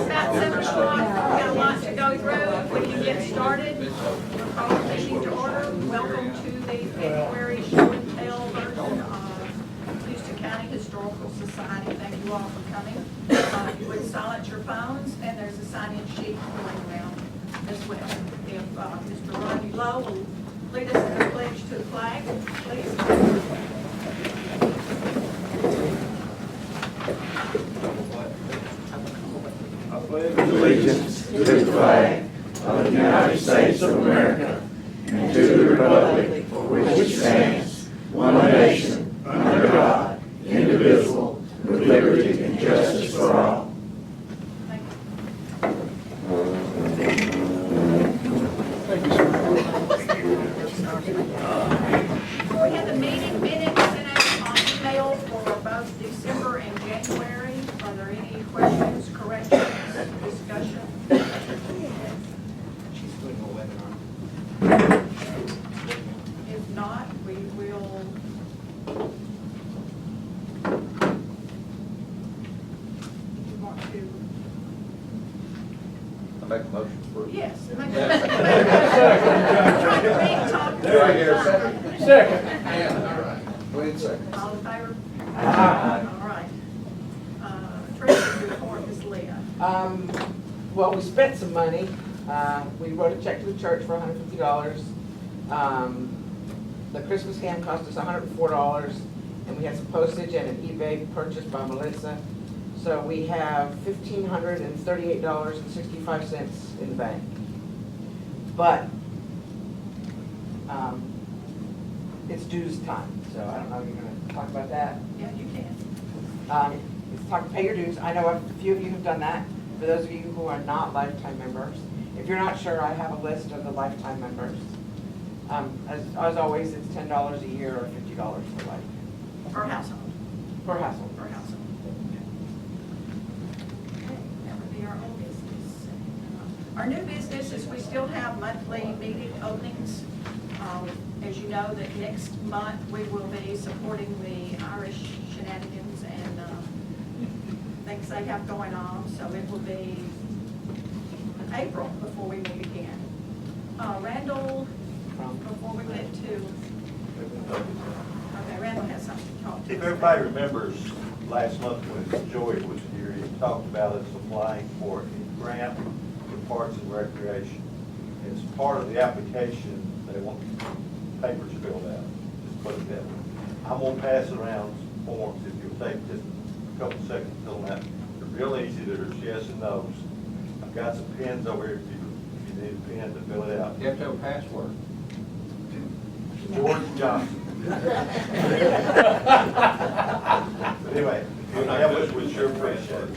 about 7 o'clock. We've got a lot to go through. We can get started. We'll call the meeting to order. Welcome to the February show and tell version of Houston County Historical Society. Thank you all for coming. If you would silence your phones, and there's a sign-in sheet going around as well. If Mr. Rodney Lowe will lead us in the pledge to the flag, please. I pledge allegiance to the flag of the United States of America and to the republic for which it stands, one nation, under God, indivisible, with liberty and justice for all. We had the meeting minutes sent out on email for both December and January. Are there any questions, corrections, discussion? If not, we will. You want to? I make a motion for it. Yes. Second. All right. Wait a second. All in favor? Aye. All right. Treasurer's report, Ms. Leah. Well, we spent some money. We wrote a check to the church for $150. The Christmas ham cost us $104, and we had some postage and an eBay purchase by Melissa. So we have $1,538.65 in the bank. But it's dues time, so I don't know if you're going to talk about that. Yeah, you can. It's talk, pay your dues. I know a few of you have done that. For those of you who are not lifetime members, if you're not sure, I have a list of the lifetime members. As always, it's $10 a year or $50 for life. Per household. Per household. Per household. Okay, that would be our old business. Our new business is we still have monthly meeting openings. As you know, that next month we will be supporting the Irish shenanigans and things they have going on. So it will be April before we will begin. Randall, before we get to, okay, Randall has something to talk to If us everybody about. remembers, last month when Joey was here, he talked about us applying for a grant for Parks and Recreation. As part of the application, they want papers filled out, just put it that way. I'm gonna pass around forms, if you'll take just a couple seconds to fill them out. They're real easy, there's yes and no's. I've got some pens over here if you need a pen to fill it out. You have to have a password. George Johnson. But anyway, if you have it, we sure appreciate it.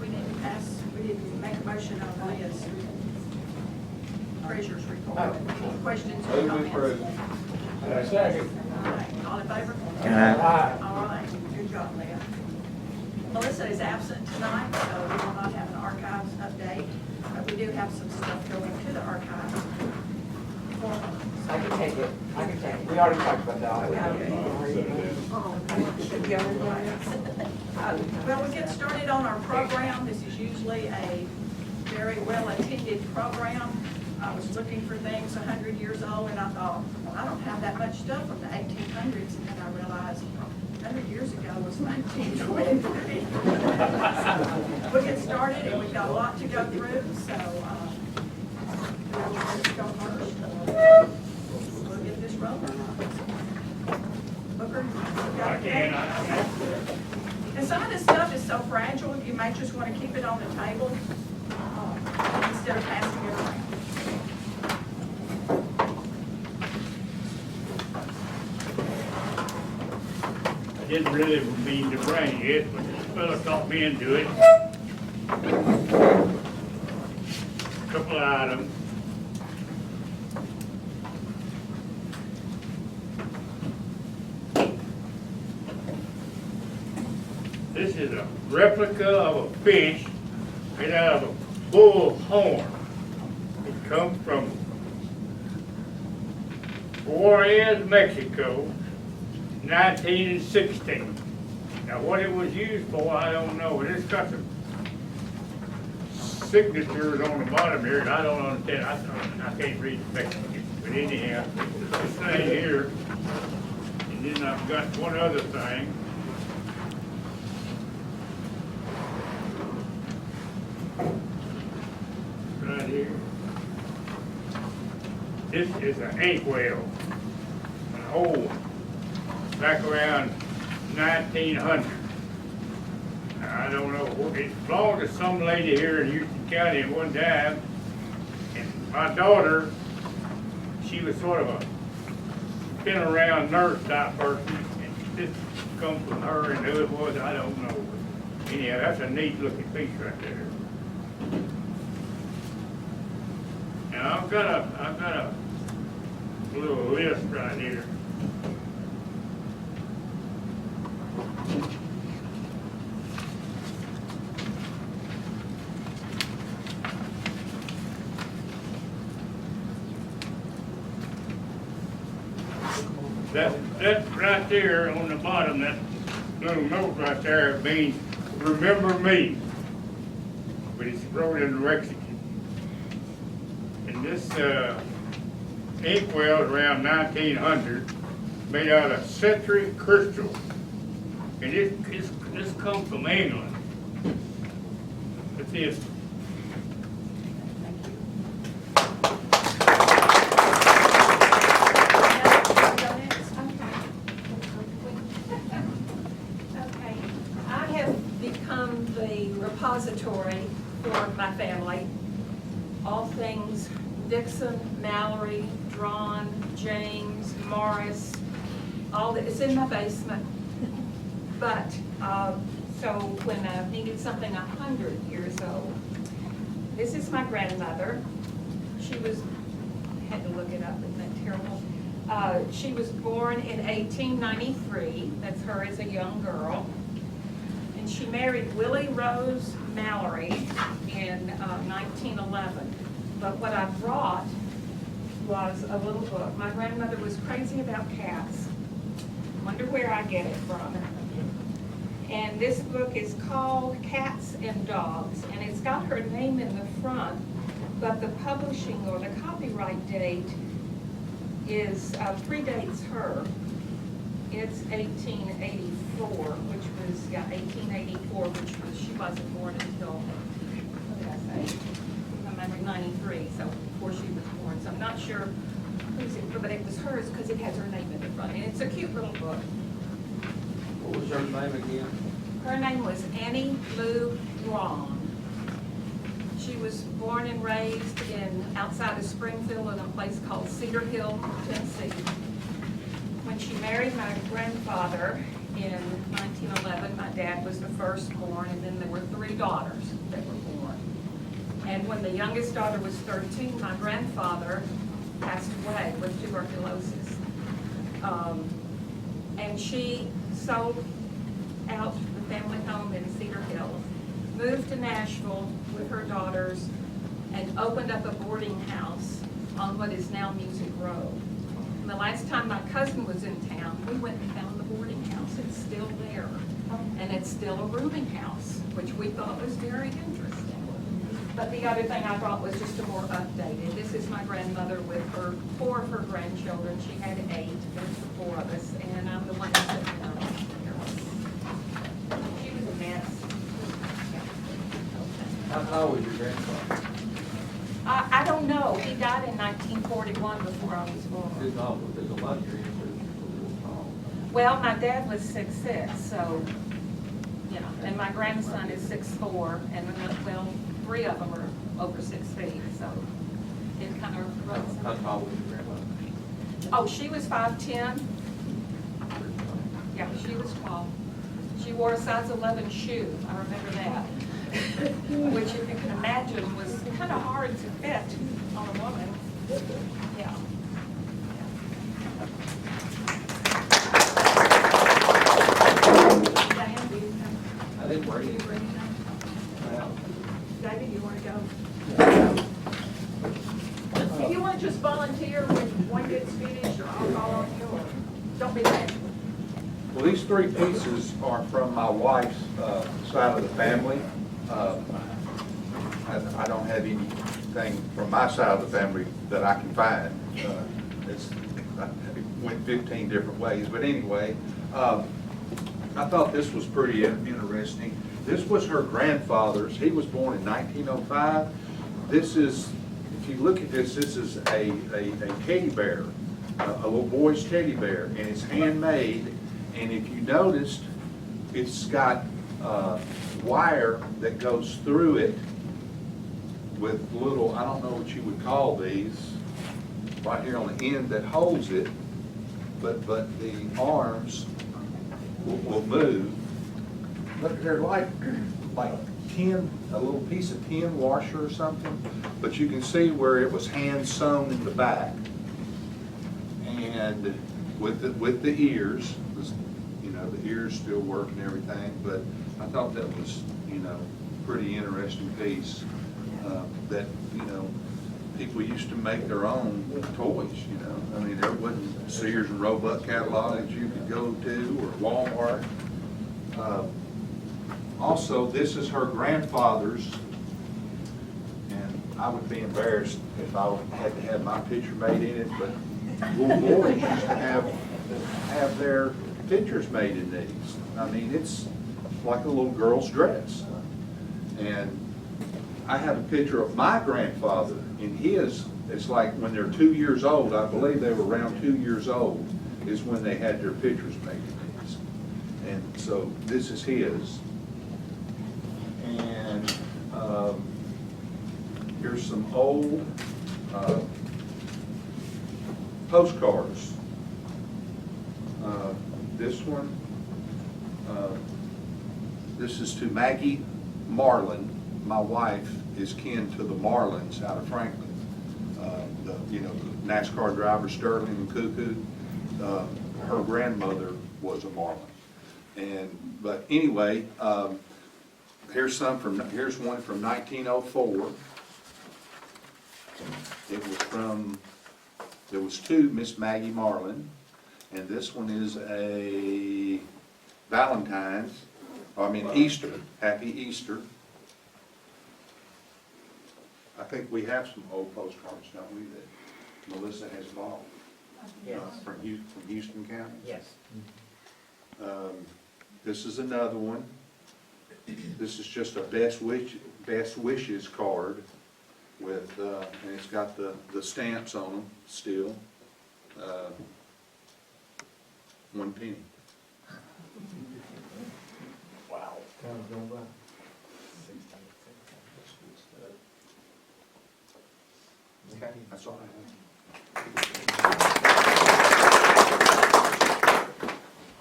We need to pass, we need to make a motion on Leah's treasurer's report. Any questions or Move to comments? approve. Second. All right, all in favor? Aye. All right, good job, Leah. Melissa is absent tonight, so we will not have an archives update, but we do have some stuff going to the archives. I can take it. I can take it. We already talked about that. Well, we get started on our program. This is usually a very well-attended program. I was looking for things 100 years old, and I thought, well, I don't have that much stuff from the 1800s, and then I realized 100 years ago was 1923. We'll get started, and we've got a lot to go through, so let's go first. We'll get this rolling. Booker, you got it? And some of this stuff is so fragile, you might just want to keep it on the table instead of passing it around. I didn't really mean to bring it, but this fellow talked me into it. Couple of items. This is a replica of a fish made out of a bull horn. It comes from Juarez, Mexico. 19 and 16. Now, what it was used for, I don't know, but it's got some signatures on the bottom here, and I don't understand, I can't read the Mexican, but anyhow, this thing here, and then I've got one other thing. Right here. This is an ink well, an old one, back around 1900. I don't know, it belonged to some lady here in Houston County at one time, and my daughter, she was sort of a been around nurse type person, and this comes from her, and who it was, I don't know. But anyhow, that's a neat looking piece right there. Now I've got a little list right here. That right there on the bottom, that little note right there means remember me. But it's wrote in Mexican. And this inkwell is around 1900, made out of citric crystal. And this comes from England. Let's see if Okay, I have become the repository for my family. All things Dixon, Mallory, Drawn, James, Morris, it's in my basement. But, so when I needed something 100 years old, this is my grandmother. She was, had to look it up, isn't that terrible? She was born in 1893, that's her as a young girl. And she married Willie Rose Mallory in 1911. But what I brought was a little book. My grandmother was crazy about cats. Wonder where I get it from. And this book is called Cats and Dogs, and it's got her name in the front, but the publishing or the copyright date is predates her. It's 1884, which was 1884, which was she wasn't born until what did I say? I remember 93, so before she was born. So I'm not sure whose it, but it was hers because it has her name in the front, and it's a cute little book. What was her name again? Her name was Annie Lou Drawn. She was born and raised outside of Springfield in a place called Cedar Hill, Tennessee. When she married my grandfather in 1911, my dad was the firstborn, and then there were 3 daughters that were born. And when the youngest daughter was 13, my grandfather passed away with tuberculosis. And she sold out the family home in Cedar Hill, moved to Nashville with her daughters, and opened up a boarding house on what is now Music Row. And the last time my cousin was in town, we went and found the boarding house. It's still there. And it's still a rooming house, which we thought was very interesting. But the other thing I brought was just a more updated. This is my grandmother with 4 of her grandchildren. She had 8. There's the 4 of us, and I'm the one who's sitting down here. She was a mess. How old was your grandfather? I don't know. He died in 1941 before I was born. There's a lot of your ancestors were a little tall. Well, my dad was 6'6", so, you know, and my grandson is 6'4", and well, 3 of them are over 6 feet, so it kind of runs. How tall was your grandmother? Oh, she was 5'10". Yeah, she was tall. She wore a size 11 shoe, I remember that. Which, if you can imagine, was kind of hard to fit on a woman. Yeah. Diane, do you have? I didn't bring Do you it. bring it up? David, you want to go? If you want to just volunteer when one gets finished, or I'll call on you, or don't be bashful. three pieces are from my wife's side of the family. I don't have anything from my side of the family that I can find. It went 15 different ways, but anyway, I thought this was pretty interesting. This was her grandfather's. He was born in 1905. This is, if you look at this, this is a teddy bear, a little boy's teddy bear, and it's handmade. And if you noticed, it's got wire that goes through it with little, I don't know what you would call these, right here on the end that holds it, but the arms will move. But they're like tin, a little piece of tin washer or something, but you can see where it was hand sewn in the back. And with the ears, you know, the ears still work and everything, but I thought that was, you know, pretty interesting piece, that, you know, people used to make their own toys, you know. I mean, there wasn't Sears and Roebuck catalog that you could go to, or Walmart. Also, this is her grandfather's, and I would be embarrassed if I had to have my picture made in it, but little boys used to have their pictures made in these. I mean, it's like a little girl's dress. And I have a picture of my grandfather in his. It's like when they're 2 years old, I believe they were around 2 years old, is when they had their pictures made in these. And so this is his. And here's some old postcards. This one, this is to Maggie Marlin. My wife is kin to the Marlins out of Franklin. You know, the NASCAR driver Sterling and Cuckoo. Her grandmother was a Marlin. But anyway, here's one from 1904. There was two Miss Maggie Marlin, and this one is a Easter, Happy Easter. I think we have some old postcards, don't we, that Melissa has bought? Yes. From Houston County? Yes. This is another one. This is just a best wishes card with, and it's got the stamps on them still. 1 penny. Wow. Okay, that's all I have.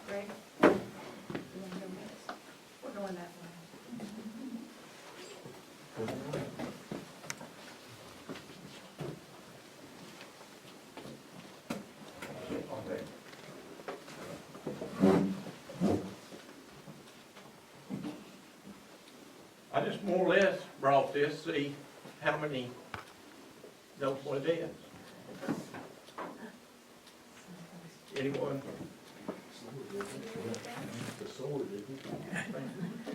Greg? You wanna go next? We're going that way. I just more or less brought this, see how many knows what it is. Anyone?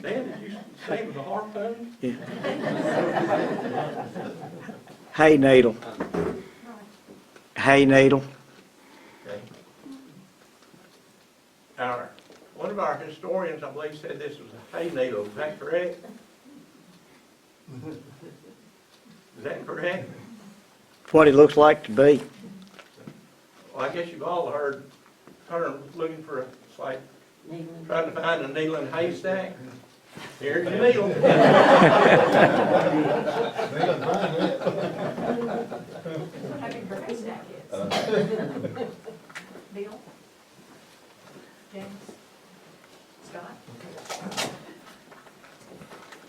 Dan, did you say it was a harpoon? Hay needle. Hay needle. Okay. One of our historians, I believe, said this was a hay needle. Is that correct? Is that correct? What it looks like to be. Well, I guess you've all heard terms looking for it's like trying to find a needle in a haystack. Here's your needle. What having her haystack is. Bill? James? Scott?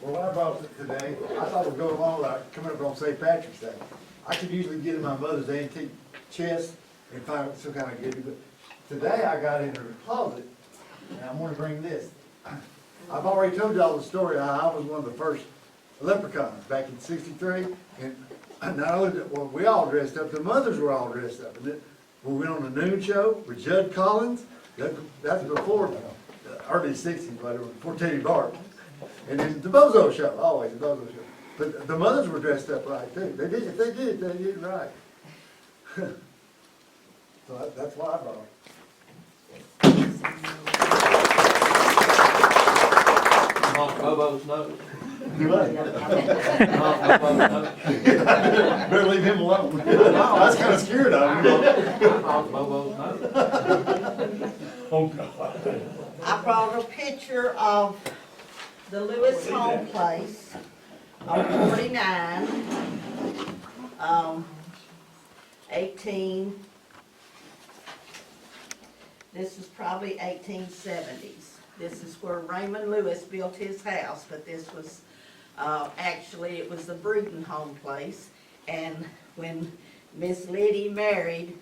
Well, when I brought it today, I thought it would go along like coming up on St. Patrick's Day. I could usually get in my mother's antique chest and find some kind of goodie, but today I got in her closet, and I'm gonna bring this. I've already told y'all the story, how I was one of the first leprechauns back in '63, and not only were we all dressed up, the mothers were all dressed up. And we went on the noon show with Judd Collins. That's before early sixties, whatever, before Teddy Bart. And then the Bozo Show, always the Bozo Show. But the mothers were dressed up right too. They did it right. So that's why I brought them. Honk Bobo's nose. Do what? Honk Bobo's nose. Better leave him alone. I was kinda scared of him. Honk Bobo's nose. Oh, God. I brought a picture of the Lewis Home Place on 49, 18. This is probably 1870s. This is where Raymond Lewis built his house, but this was, actually, it was the Bruton Home Place. And when Miss Liddy married,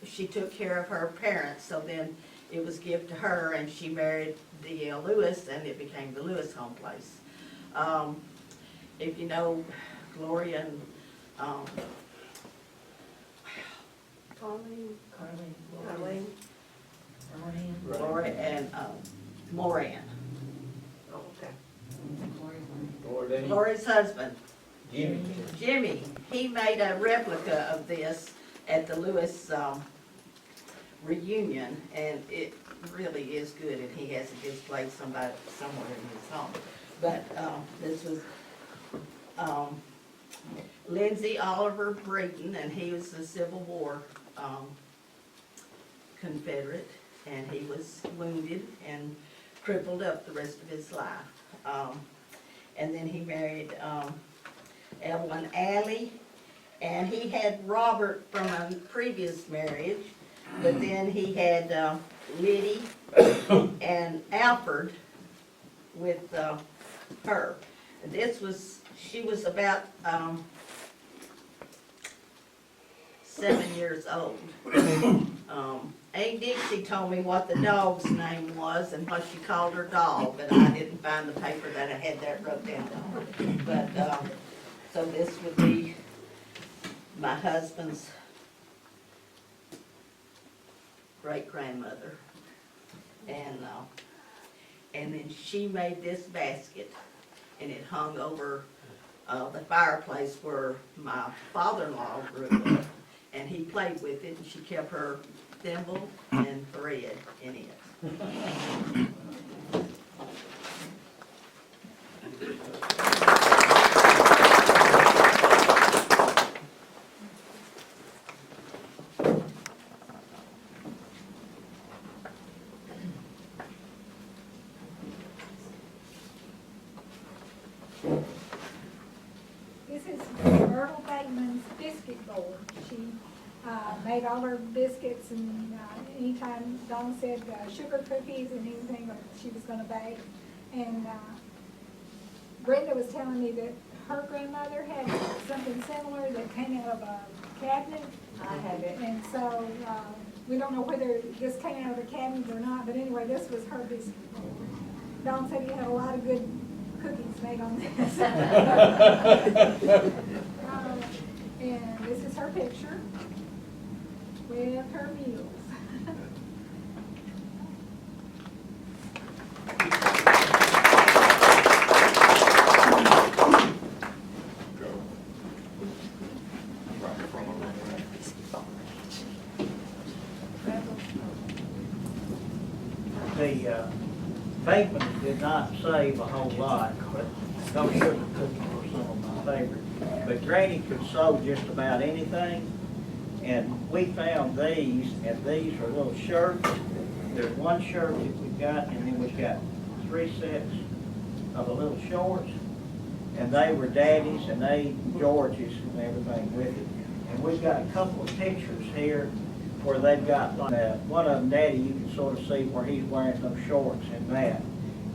she took care of her parents, so then it was given to her, and she married D.L. Lewis, and it became the Lewis Home Place. If you know Gloria and, Carlene, Gloria and, Moran. Gloria's husband. Jimmy, he made a replica of this at the Lewis, reunion, and it really is good, and he has it displayed somewhere in his home. But, this was, Lindsay Oliver Breeden, and he was a Civil War, Confederate, and he was wounded and crippled up the rest of his life. And then he married, Evelyn Alley, and he had Robert from a previous marriage, but then he had Liddy and Alfred with her. And she was about 7 years old. Aunt Dixie told me what the dog's name was and what she called her dog, but I didn't find the paper that I had that wrote down. But, so this would be my husband's great-grandmother. And then she made this basket, and it hung over the fireplace where my father-in-law grew up, and he played with it, and she kept her thimble and thread in it. This is Myrtle Bateman's biscuit board. She made all her biscuits, and anytime Dawn said sugar cookies and anything that she was going to bake. And Brenda was telling me that her grandmother had something similar that came out of a cabinet. I have it. And so we don't know whether this came out of the cabinet or not, but anyway, this was her biscuit board. Dawn said you had a lot of good cookies made on this. And this is her picture with her meals. The Bateman did not save a whole lot, but those sugar cookies were some of my favorites. But Granny could sew just about anything, and we found these, and these are little shirts. There's one shirt that we've got, and then we've got 3 sets of the little shorts, and they were Daddy's, and they George's, and everything with it. And we've got a couple of pictures here where they've got, like, one of them, Daddy, you can sort of see where he's wearing those shorts in that.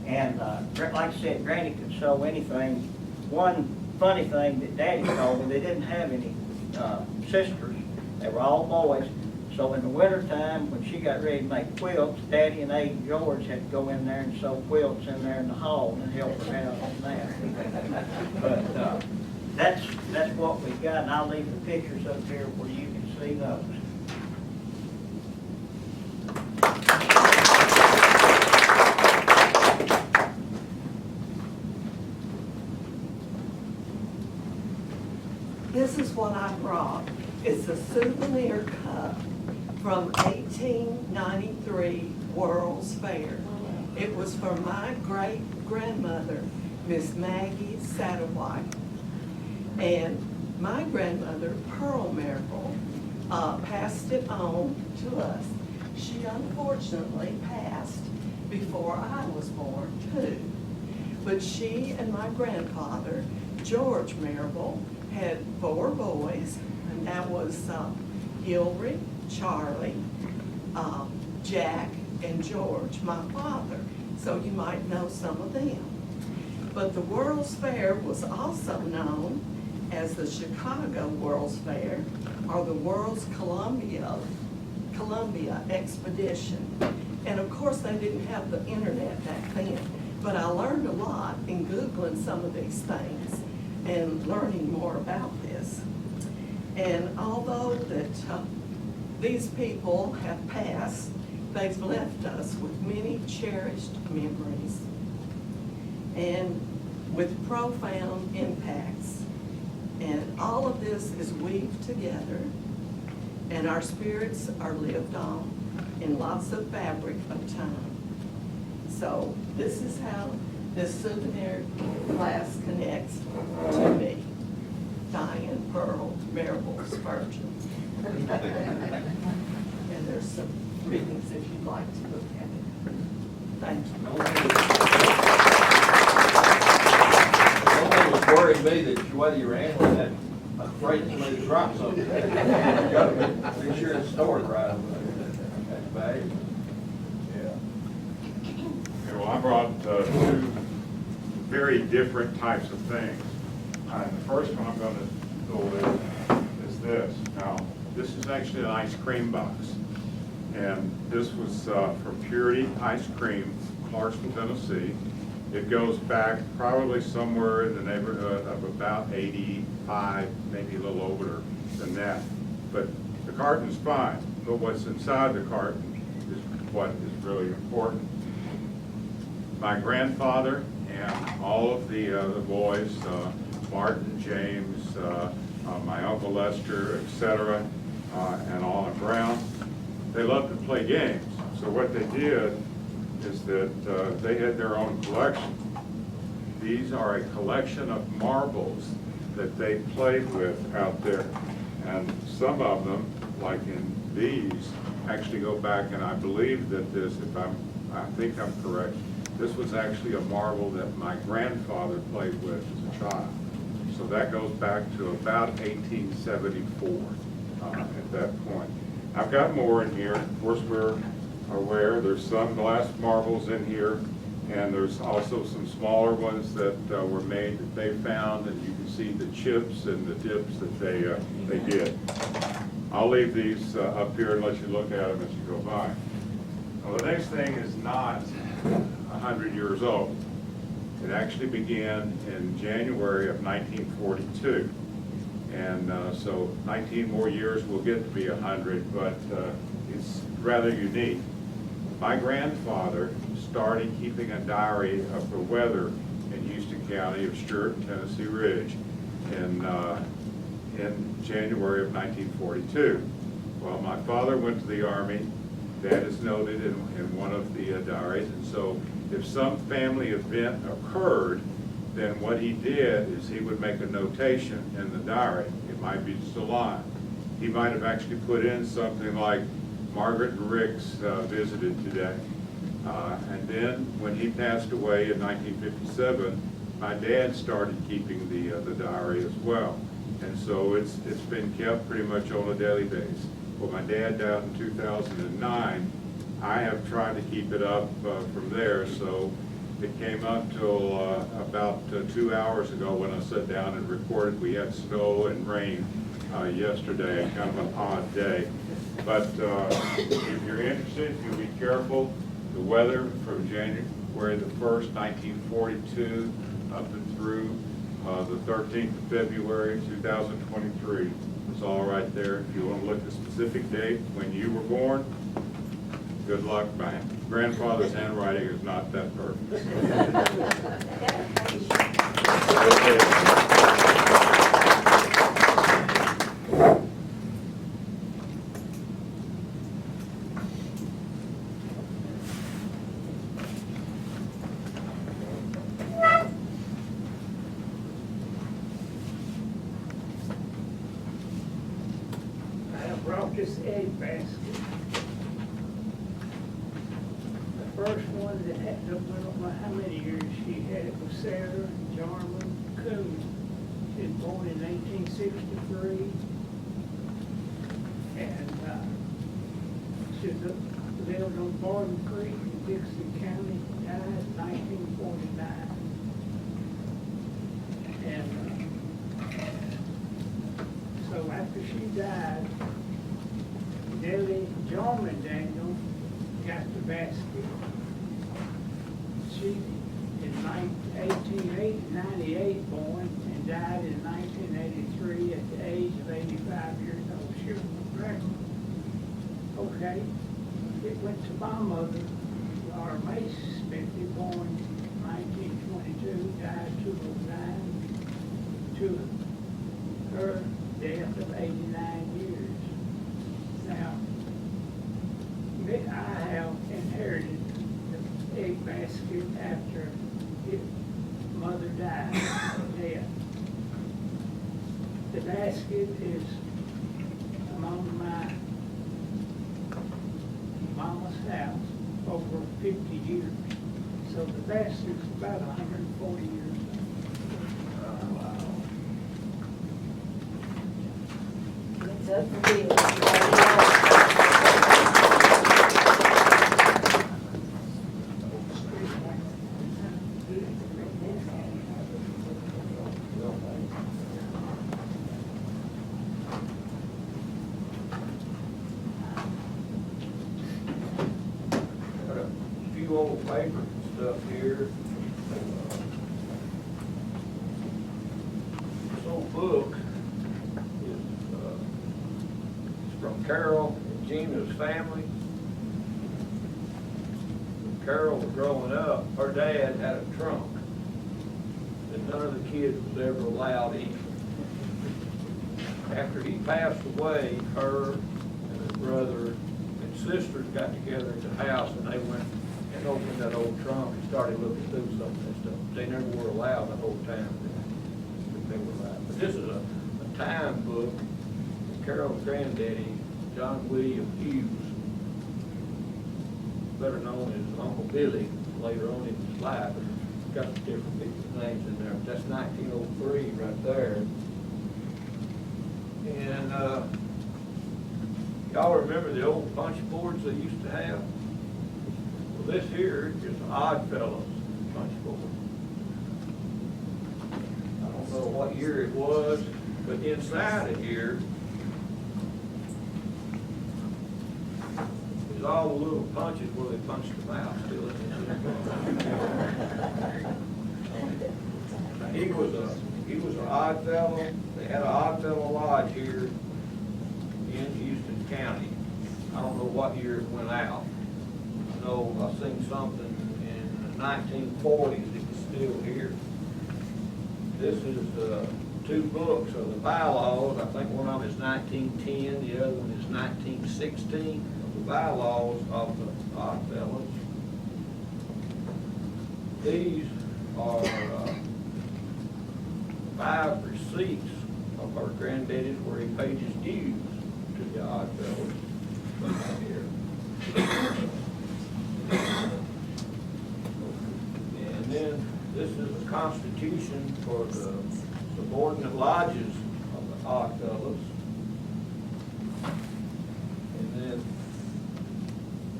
And like I said, Granny could sew anything. One funny thing that Daddy told me, they didn't have any sisters. They were all boys. So in the wintertime, when she got ready to make quilts, Daddy and Abe George had to go in there and sew quilts in there in the hall and help her out on that. But that's what we got, and I'll leave the pictures up here where you can see those. what I brought. It's a souvenir cup from 1893 World's Fair. It was for my great-grandmother, Miss Maggie Satterwhite. And my grandmother, Pearl Marable, passed it on to us. She unfortunately passed before I was born, too. But she and my grandfather, George Marable, had 4 boys, and that was Hilary, Charlie, Jack, and George, my father. So you might know some of them. But the World's Fair was also known as the Chicago World's Fair or the World's Columbia Expedition. And of course, they didn't have the internet back then, but I learned a lot in Googling some of these things and learning more about this. And although that these people have passed, they've left us with many cherished memories and with profound impacts. And all of this is weaved together, and our spirits are lived on in lots of fabric of time. So this is how this souvenir glass connects to me, Diane Pearl Marable Spurgeon. And there's some readings if you'd like to look at it. Thank you. One thing was worrying me that whether you were handling that, I'm afraid somebody to drop something. You gotta be sure it's stored right. That's bad. Yeah, well, I brought 2 very different types of things. And the first one I'm going to go with is this. Now, this is actually an ice cream box. And this was from Purity Ice Cream, Clarksville, Tennessee. It goes back probably somewhere in the neighborhood of about 85, maybe a little older than that. But the carton's fine, but what's inside the carton is what is really important. My grandfather and all of the boys, Martin, James, my Uncle Lester, etc., and Anna Brown, they loved to play games. So what they did is that they had their own collection. These are a collection of marbles that they played with out there. And some of them, like in these, actually go back, and I believe that this, I think I'm correct, this was actually a marble that my grandfather played with as a child. So that goes back to about 1874 at that point. I've got more in here. Of course, we're aware there's some glass marbles in here, and there's also some smaller ones that were made that they found, and you can see the chips and the dips that they did. I'll leave these up here and let you look at them as you go by. Now, the next thing is not 100 years old. It actually began in January of 1942. And so 19 more years will get to be 100, but it's rather unique. My grandfather started keeping a diary of the weather in Houston County of Stewart and Tennessee Ridge in January of 1942. Well, my father went to the Army. That is noted in one of the diaries. And so if some family event occurred, then what he did is he would make a notation in the diary. It might be just a line. He might have actually put in something like, Margaret and Rick's visited today. And then when he passed away in 1957, my dad started keeping the diary as well. And so it's been kept pretty much on a daily basis. Well, my dad died in 2009. I have tried to keep it up from there, so it came up till about 2 hours ago when I sat down and recorded. We had snow and rain yesterday, kind of an odd day. But if you're interested, you'll be careful. The weather from January the 1st, 1942, up and through the 13th of February, 2023. It's all right there. If you want to look at the specific date when you were born, good luck. My grandfather's handwriting is not that perfect. this egg basket. The first one that had, I don't know how many years she had it, was Sarah Jarman Coon. She was born in 1863. And she lived on Borden Creek in Dixon County, died in 1949. And so after she died, Nellie Jarman Daniel got the basket. She in 1898 born and died in 1983 at the age of 85 years old. She was pregnant. Okay, it went to my mother, Laura Mace Smithy, born 1922, died 209, to her death of 89 years. Now, I have inherited the egg basket after his mother died of death. The basket is among my mama's house over 50 years. So the basket's about 140 years old. It's up for bid. Got a few old paper stuff here. This old book is from Carol and Gina's family. When Carol was growing up, her dad had a trunk that none of the kids was ever allowed in. After he passed away, her and his brother and sisters got together at the house and they went and opened that old trunk and started looking through some of that stuff. They never were allowed the whole time that they were allowed. But this is a time book of Carol's granddaddy, John William Hughes, better known as Uncle Billy, later on in his life. It's got some different people's names in there. That's 1903 right there. And y'all remember the old punch boards they used to have? Well, this here is an Oddfellows punch board. I don't know what year it was, but inside of here is all the little punches where they punched them out still in there. He was an Oddfellow. They had an Oddfellow Lodge here in Houston County. I don't know what year it went out. I know I seen something in the 1940s that was still here. This is two books of the bylaws. I think one of them is 1910, the other one is 1916. The bylaws of the Oddfellows. These are 5 receipts of our granddaddy's where he paid his dues to the Oddfellows. Here. And then this is the constitution for the subordinate lodges of the Oddfellows. And then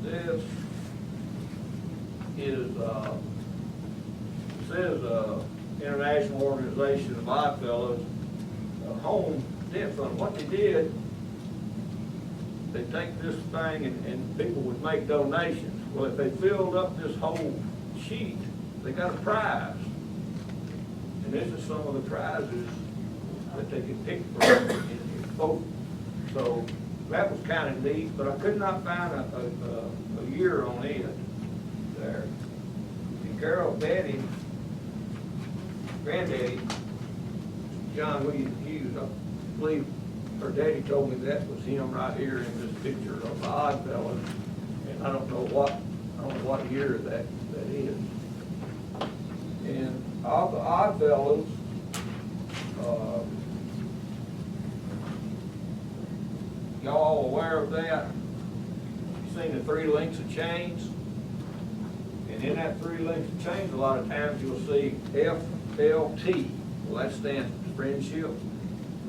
this is, says International Organization of Oddfellows, home debt fund. What they did, they take this thing and people would make donations. Well, if they filled up this whole sheet, they got a prize. And this is some of the prizes that they could pick from in here. So that was kind of neat, but I could not find a year on it there. And Carol Betty, granddaddy, John William Hughes, I believe her daddy told me that was him right here in this picture of the Oddfellows. And I don't know what year that is. And all the Oddfellows, y'all all aware of that? Seen the 3 links of chains? And in that 3 links of chains, a lot of times you'll see FLT. Well, that stands for friendship,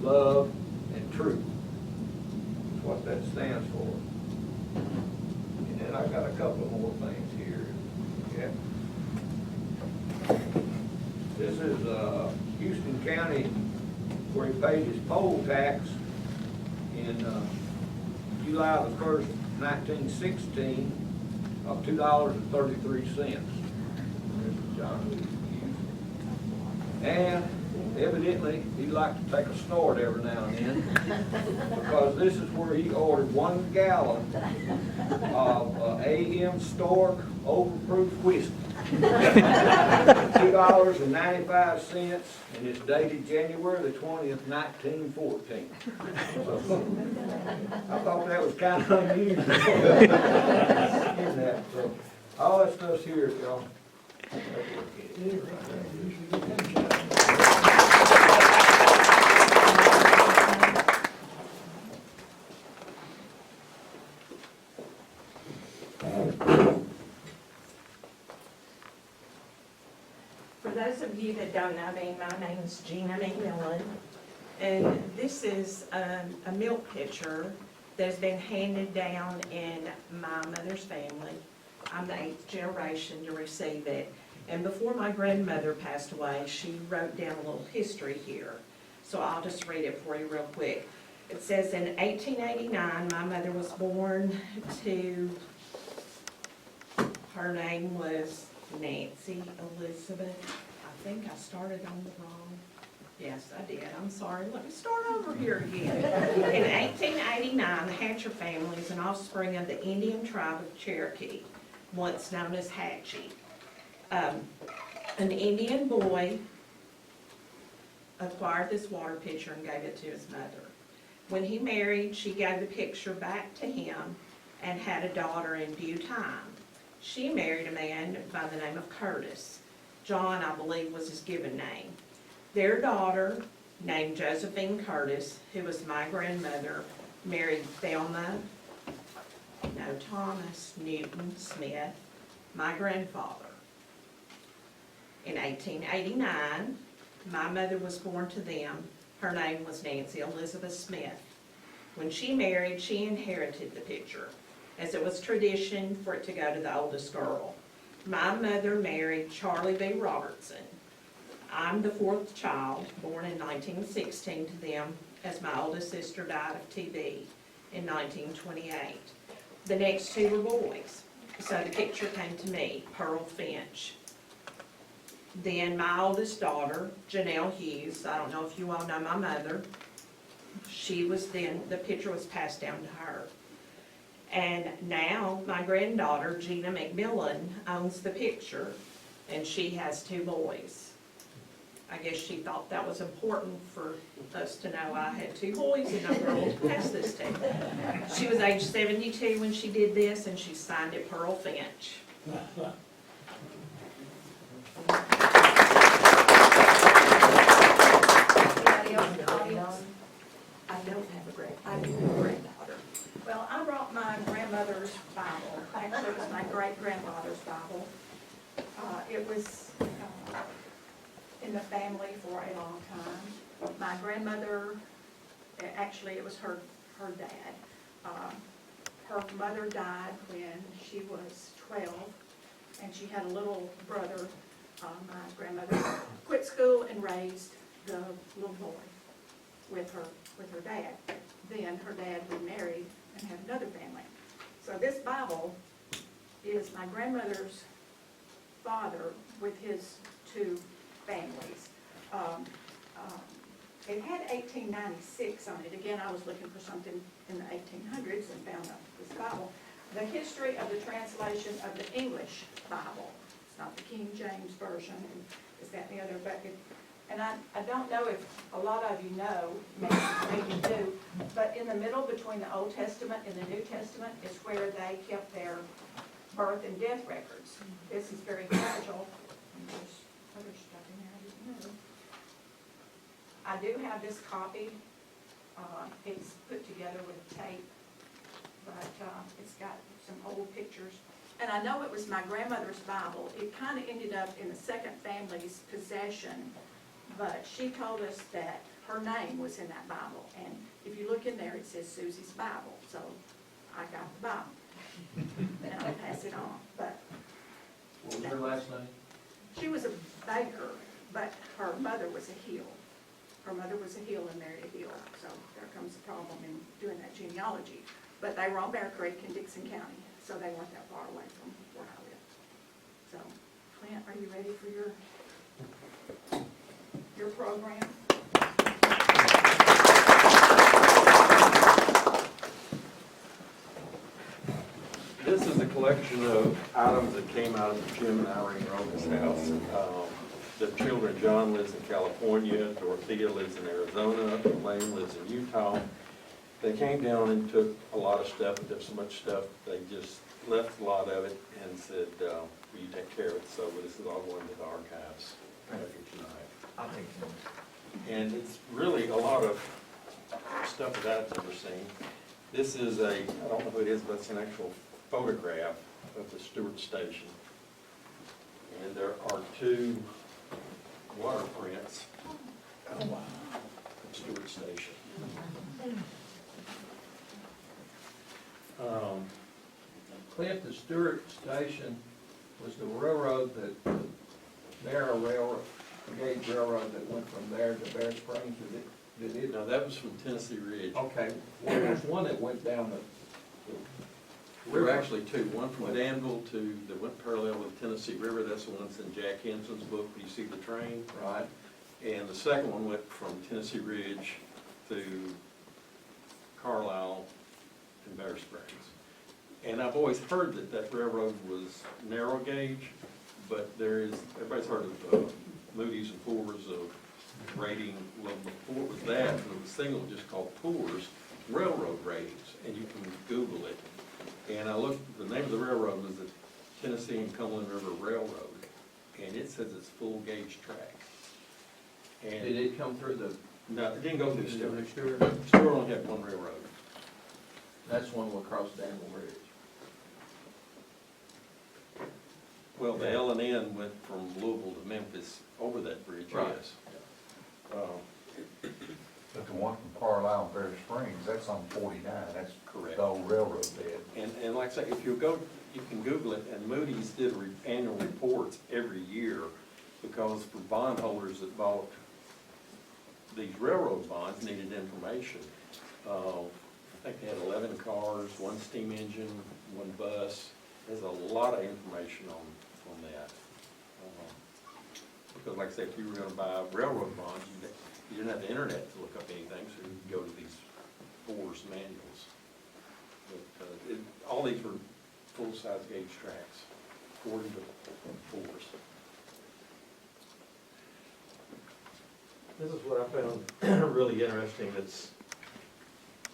love, and truth. That's what that stands for. And then I got a couple more things here. Yeah. This is Houston County, where he paid his poll tax in July the 1st, 1916, of $2.33. John Lee Houston. And evidently, he liked to take a snort every now and then, because this is where he ordered 1 gallon of A.M. Stork overproof whiskey. $2.95, and it's dated January the 20th, 1914. So, I thought that was kind of unusual. So, all that stuff's here, y'all. For those of you that don't know me, my name is Gina McMillan, and this is a milk pitcher that's been handed down in my mother's family. I'm the 8th generation to receive it. And before my grandmother passed away, she wrote down a little history here. So I'll just read it for you real quick. It says in 1889, my mother was born to, her name was Nancy Elizabeth. I think I started on the wrong. Yes, I did. I'm sorry. Let me start over here again. In 1889, the Hatcher family is an offspring of the Indian tribe of Cherokee, once known as Hatchie. An Indian boy acquired this water pitcher and gave it to his mother. When he married, she gave the picture back to him and had a daughter in due time. She married a man by the name of Curtis. John, I believe, was his given name. Their daughter, named Josephine Curtis, who was my grandmother, married Thomas Newton Smith, my grandfather. In 1889, my mother was born to them. Her name was Nancy Elizabeth Smith. When she married, she inherited the picture, as it was tradition for it to go to the oldest girl. My mother married Charlie B. Robertson. I'm the 4th child, born in 1916 to them, as my oldest sister died of TB in 1928. The next 2 were boys, so the picture came to me, Pearl Finch. Then my oldest daughter, Janelle Hughes, I don't know if you all know my mother, the picture was passed down to her. And now my granddaughter, Gina McMillan, owns the picture, and she has 2 boys. I guess she thought that was important for us to know I had 2 boys and no girl to pass this to. She was age 72 when she did this, and she signed it Pearl Finch. Anybody else in the audience? I don't have a granddaughter. Well, I brought my grandmother's Bible. Actually, it was my great-grandfather's Bible. It was in the family for a long time. My grandmother, actually, it was her dad. Her mother died when she was 12, and she had a little brother. My grandmother quit school and raised the little boy with her dad. Then her dad remarried and had another family. So this Bible is my grandmother's father with his 2 families. It had 1896 on it. Again, I was looking for something in the 1800s and found this Bible. The history of the translation of the English Bible. It's not the King James Version, and it's that and the other, but and I don't know if a lot of you know, maybe you do, but in the middle between the Old Testament and the New Testament is where they kept their birth and death records. This is very fragile. And there's other stuff in there I didn't know. I do have this copy It's put together with tape, but it's got some old pictures. And I know it was my grandmother's Bible. It kind of ended up in the second family's possession, but she told us that her name was in that Bible. And if you look in there, it says Susie's Bible, so I got the Bible. And I'll pass it on, but What was her last name? she was a baker, but her mother was a Hill. Her mother was a Hill and married a Hill, so there comes the problem in doing that genealogy. But they were on Bear Creek in Dixon County, so they weren't that far away from where I lived. So, Clint, are you ready for your program? This is a collection of items that came out of Jim and Irene Roman's house. The children, John lives in California, Dorothea lives in Arizona, Elaine lives in Utah. They came down and took a lot of stuff, but there's so much stuff, they just left a lot of it and said, will you take care of it? So this is all going to the archives after tonight. I'll take some. And it's really a lot of stuff that I've never seen. This is I don't know who it is, but it's an actual photograph of the Stewart Station. And there are 2 water prints of Stewart Station. Clint, the Stewart Station was the railroad that, narrow railroad, gauge railroad that went from there to Bear Springs. Did it? No, that was from Tennessee Ridge. Okay, well, there's one that went down the there were actually 2. One from Danville that went parallel with the Tennessee River. That's the one that's in Jack Henson's book, You See the Train. Right. And the second one went from Tennessee Ridge to Carlisle and Bear Springs. And I've always heard that railroad was narrow gauge, but everybody's heard of Moody's and Ford's of rating. Well, before it was that, there was a thing just called Poor's Railroad Ratings, and you can Google it. And I looked, the name of the railroad was the Tennessee and Cumberland River Railroad, and it says it's full gauge track. And did it come through the? No, it didn't go through Stewart. Stewart only had one railroad. That's one across Danville Ridge. Well, the L and N went from Louisville to Memphis over that bridge, yes. But the one from Carlisle and Bear Springs, that's on 49, that's correct. The old railroad bed. And like I say, if you go, you can Google it, and Moody's did annual reports every year, because for bondholders that bought these railroad bonds needed information. I think they had 11 cars, 1 steam engine, 1 bus. There's a lot of information on that. Because like I said, if you were gonna buy railroad bonds, you didn't have the internet to look up anything, so you could go to these Ford's manuals. But all these were full-size gauge tracks, according to Ford's. This is what I found really interesting. It's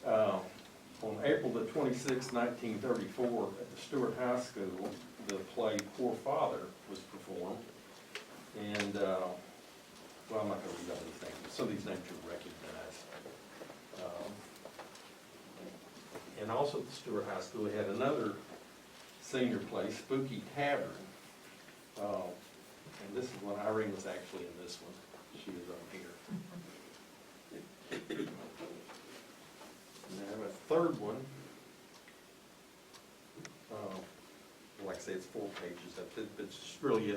on April the 26th, 1934, at the Stewart High School, the play Poor Father was performed. And, well, I'm not going to read all these names, but some of these names you'll recognize. And also at the Stewart High School, we had another senior play, Spooky Tavern. And this is when Irene was actually in this one. She was on here. And I have a third one. Like I say, it's 4 pages. It's just really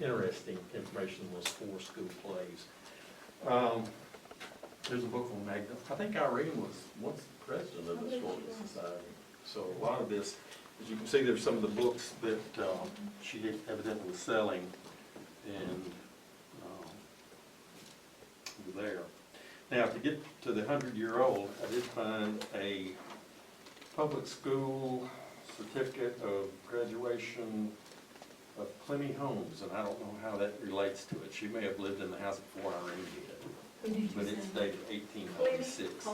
interesting information in those 4 school plays. There's a book on Magna. I think Irene was once president of the Historical Society. So a lot of this, as you can see, there's some of the books that she evidently was selling, and there. Now, to get to the 100-year-old, I did find a public school certificate of graduation of Clemmy Holmes, and I don't know how that relates to it. She may have lived in the house before Irene did, but it's dated 1896.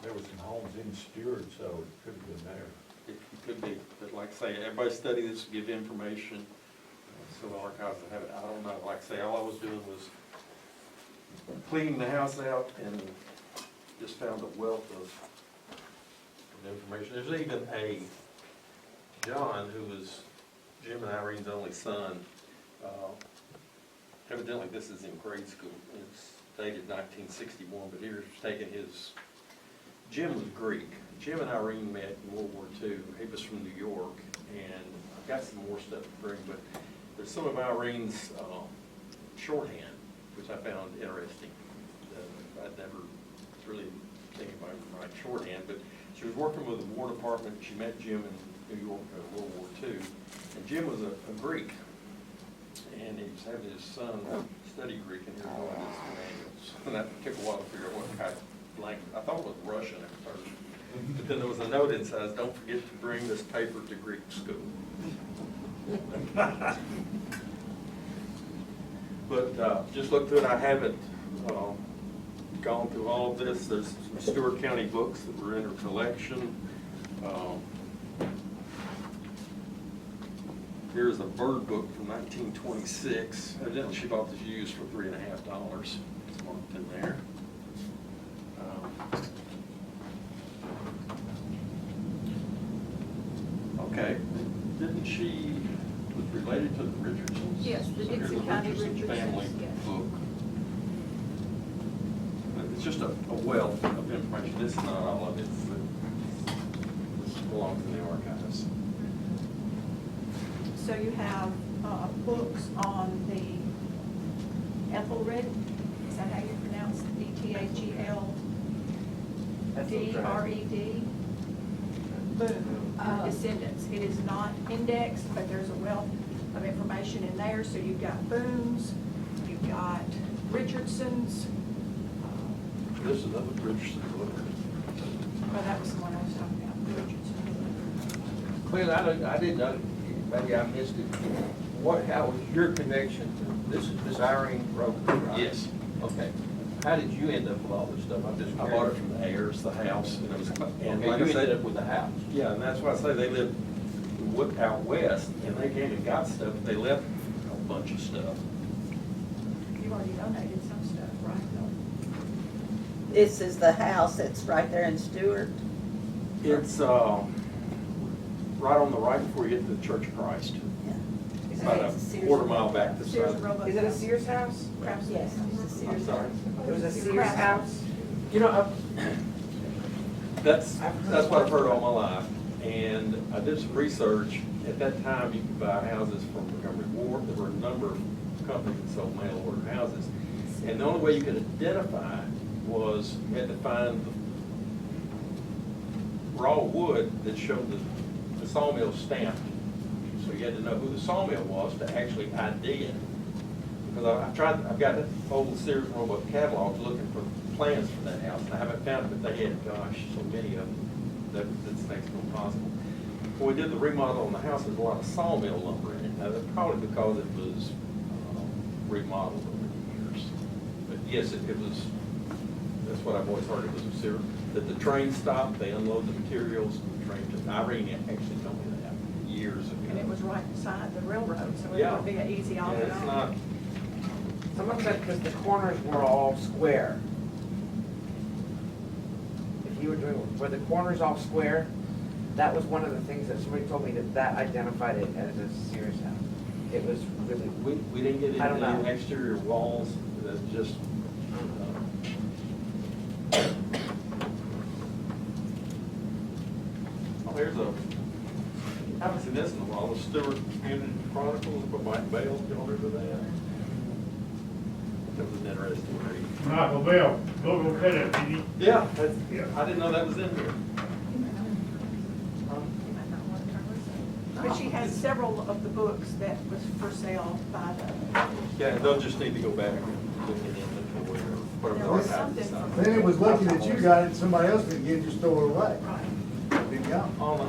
There was some homes in Stewart, so it could have been there. It could be, but like I say, everybody study this, give information, so the archives will have it. I don't know. Like I say, all I was doing was cleaning the house out and just found a wealth of information. There's even a John, who was Jim and Irene's only son. Evidently, this is in grade school. It's dated 1961, but here's taking his, Jim was Greek. Jim and Irene met in World War II. He was from New York, and I've got some more stuff to bring, but there's some of Irene's shorthand, which I found interesting. I'd never really seen anybody write shorthand, but she was working with the War Department. She met Jim in New York in World War II, and Jim was a Greek, and he was having his son study Greek, and he was going his manuals. And that took a while to figure out what kind of language. I thought it was Russian at first, but then there was a note that says, "Don't forget to bring this paper to Greek school." But just look through it. I haven't gone through all of this. There's some Stewart County books that were in her collection. Here's a bird book from 1926. Evidently, she bought this used for $3.50. It's marked in there. Okay, didn't she was related to the Richardsons? Yes, the So here's Dixon County Richardson family Richardsons, yes. book. It's just a wealth of information. This is not all of it. This belongs in the archives. So you have books on the Ethelred, is that how you pronounce it? Ethelred? Descendants. It is not indexed, but there's a wealth of information in there. So you've got Boone's, you've got Richardson's. This is another Richardson book. Well, that was the one I was talking about, Richardson. Clint, I didn't know, maybe I missed it. How was your connection to, this is Miss Irene Roper, right? Yes. Okay. How did you end up with all this stuff? I'm just I bought it from the heirs, the house, and it was, and Okay, like you I said, ended up with the house. yeah, and that's why I say they lived out west, and they came and got stuff, they left a bunch of stuff. You've already donated some stuff, right, Bill? This is the house that's right there in Stewart. It's, right on the right before you get to the Church of Christ. Is About a quarter mile back this Sears side. and Roebuck. Is it a Sears house? Craftsman. Yes, it's a Sears. I'm sorry. It was a Sears Craftsman. house? You know, That's what I've heard all my life. And I did some research. At that time, you could buy houses from Montgomery Ward. There were a number of companies that sold mail order houses. And the only way you could identify was you had to find the raw wood that showed the sawmill stamped. So you had to know who the sawmill was to actually ID it. Because I've got old Sears and Roebuck catalogs looking for plans for that house, and I haven't found it, but they had, gosh, so many of them that it's next to impossible. When we did the remodel on the house, there's a lot of sawmill lumber in it. Now, that's probably because it was remodeled over the years. But yes, it was, that's what I've always heard, it was a Sears, that the train stopped, they unload the materials, and the train took, Irene actually told me that years ago. And it was right beside the railroad, so it Yeah. would be an easy Yeah, off and it's on. not, someone said because the corners were all square. If you were doing, were the corners all square? That was one of the things that somebody told me that identified it as a Sears house. It was really, we didn't get I don't into know. the exterior walls, that's just, oh, here's a, I haven't seen this in a while, the Stewart Community Chronicles by Mike Bale, you all remember that? That was an interesting read. Michael Bell, go cut it, did he? Yeah, that's, I didn't know that was in there. But she has several of the books that was for sale by the, Yeah, they'll just need to go back and look at inventory or whatever. There was the archive something decides. from- Then it was lucky that you got it, somebody else didn't get it, just throw it away. right. Been gone. Oh, no,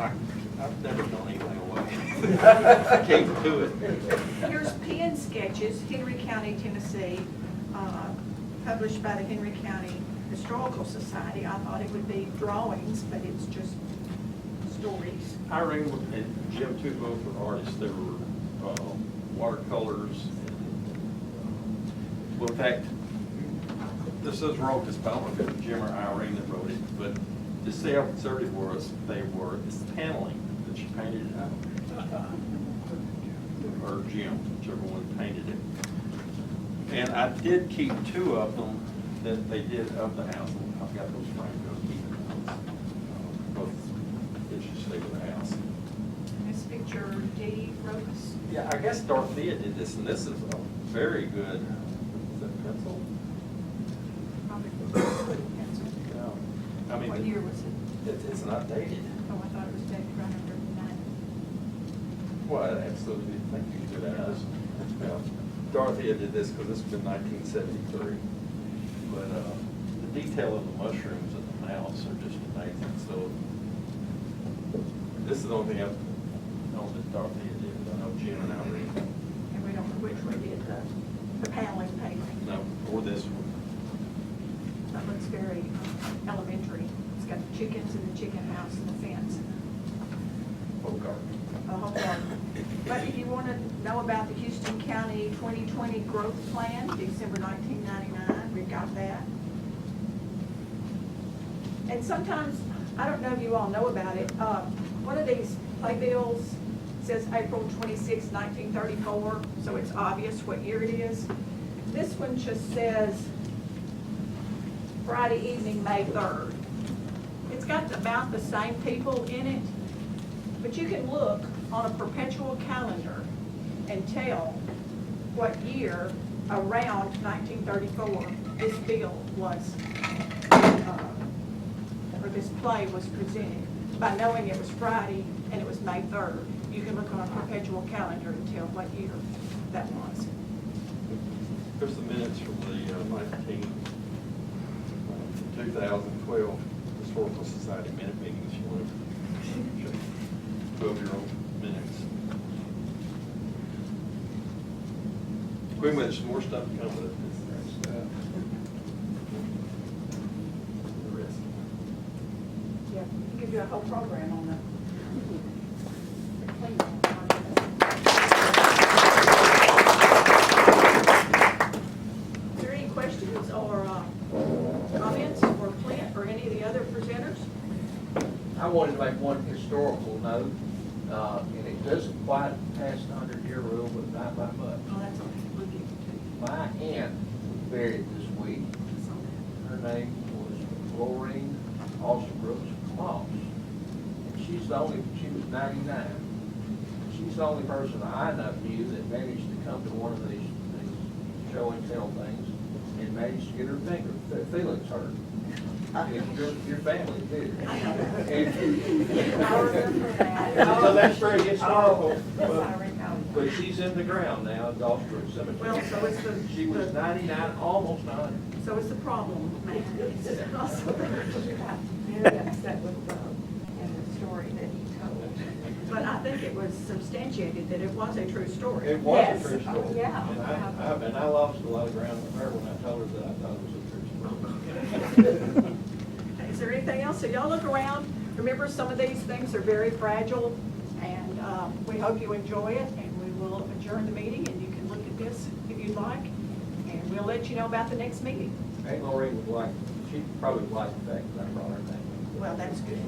I've never thrown anything away. I can't do it. Here's pen sketches, Henry County, Tennessee, published by the Henry County Historical Society. I thought it would be drawings, but it's just stories. Irene and Jim too both were artists. There were watercolors. And, well, in fact, This is wrote this, but I don't know if it was Jim or Irene that wrote it, but to say how conservative they were, it's the paneling that she painted it out. Or Jim, whichever one painted it. And I did keep two of them that they did of the house. I've got those framed, those keep those. Both, it should stay with the house. This picture, D. Rocus. Yeah, I guess Dorothea did this, and this is a very good, is that pencil? No. I mean, What year was it? It's not dated. Oh, I thought it was dated right under the 90. Well, I absolutely think you should ask. Dorothea did this because this was in 1973. But the detail of the mushrooms and the mouse are just amazing. So this is the only thing I've known that Dorothea did. I know Jim and Irene. And we don't know which one did the paneling painting. No, or this one. That looks very elementary. It's got the chickens and the chicken house and the fence. Oh, God. A whole garden. But if you want to know about the Houston County 2020 Growth Plan, December 1999, we've got that. And sometimes, I don't know if you all know about it, one of these playbills says April 26, 1934, so it's obvious what year it is. This one just says Friday evening, May 3rd. It's got about the same people in it, but you can look on a perpetual calendar and tell what year around 1934 this bill was, or this play was presented. By knowing it was Friday and it was May 3rd, you can look on a perpetual calendar and tell what year that was. There's the minutes from the 2012 Historical Society minute meetings. You want to 12-year-old minutes. Wait a minute, some more stuff to come with it. The rest. Yeah, we could do a whole program on that. Is there any questions or comments for Clint or any of the other presenters? I wanted to make one historical note, and it doesn't quite pass the 100-year rule, but not by much. Oh, that's okay. We'll give it to you. My aunt was buried this week. Her name was Lorraine Alston Moss. And she was 99. She's the only person I knew that managed to come to one of these show and tell things and managed to get her feelings hurt. And your family did. I remember that. So that's very historical. Yes, I recall. But she's in the ground now at Gulfstream Cemetery. Well, so it's the. She was 99, almost 100. So it's the problem, man. It's also Very upset with Rob and the story that he told. But I think it was substantiated that it was a true story. It was Yes. a true story. Yeah. And I lost a lot of ground with her when I told her that I thought it was a true story. Is there anything else? So y'all look around. Remember, some of these things are very fragile, and we hope you enjoy it, and we will adjourn the meeting, and you can look at this if you'd like, and we'll let you know about the next meeting. Aunt Lorraine would like, she'd probably like the fact that I brought her name. Well, that's good.